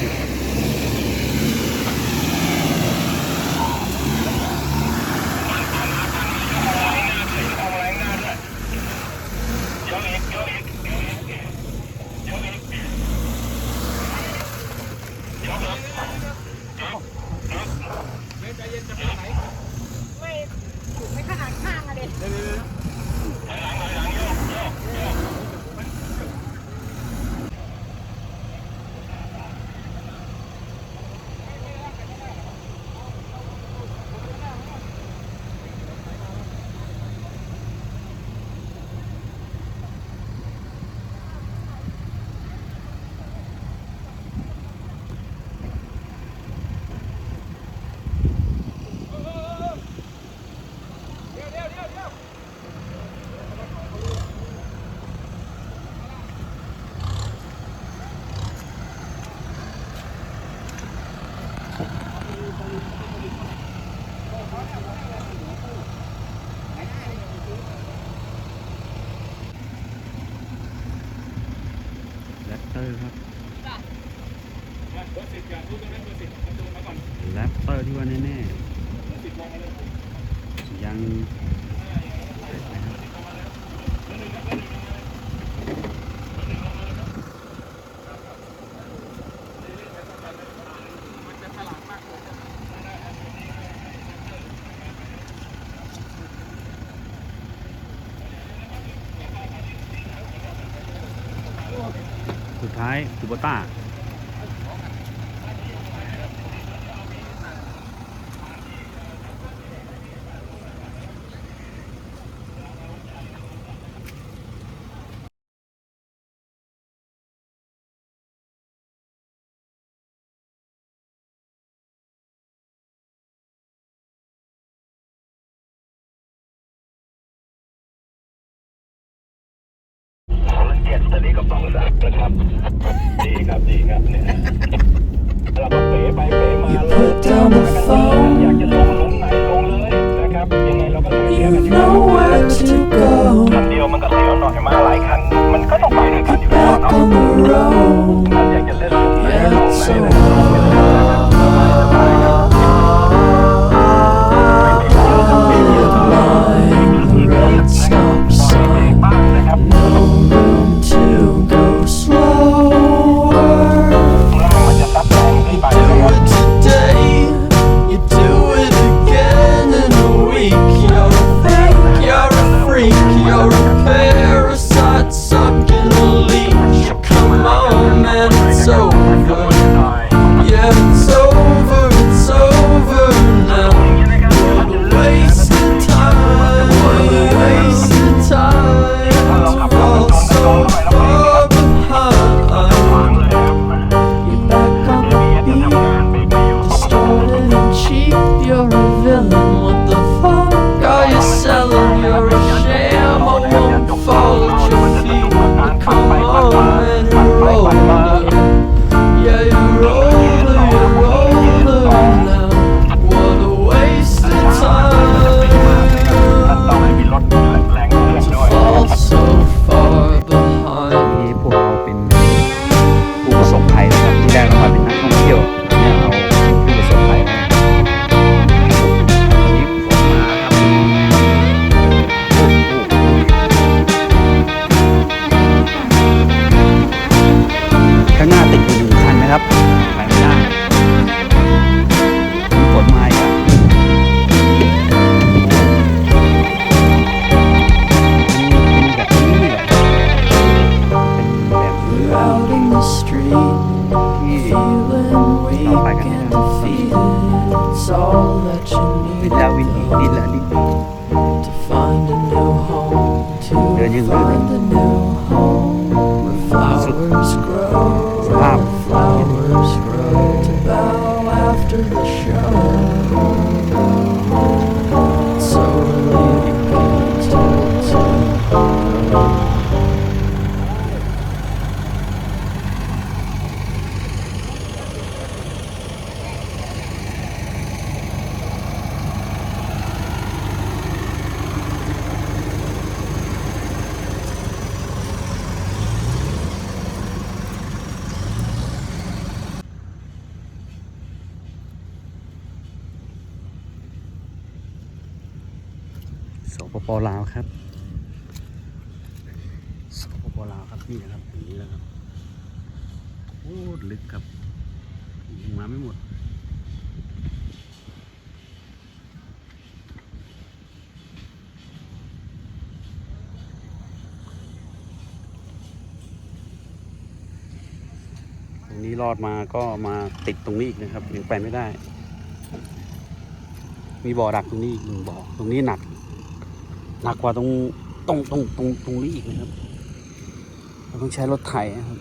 ไม่ขนาดข้างอะเด็กแรปเตอร์ครับแรปเตอร์ที่ว่าแน่ๆยังสุดท้ายคูโบต้าตอนนี้ก็ต้องสักนะครับดีครับเนี่ยเราก็เป๋ไปเป๋มาเลยอยากจะลงไหนลงเลยนะครับยังไงเราก็เลยเสียกันคันเดียวมันก็เสียวหน่อยมาหลายคันมันก็ต้องไปด้วยกันอยู่แล้วเนาะถ้าอยากจะเล่นไหนลงไหนเดินยังไงสุดสภาพ ปปลาวครับสปปลาวครับนี่นะครับอย่างนี้นะครับโอ้ลึกครับยังมาไม่หมดตรงนี้รอดมาก็มาติดตรงนี้อีกนะครับยังไปไม่ได้มีบ่อดักตรงนี้อีก1 บ่อตรงนี้หนักกว่าตรงนี้อีกนะครับเราต้องใช้รถไถนะครับ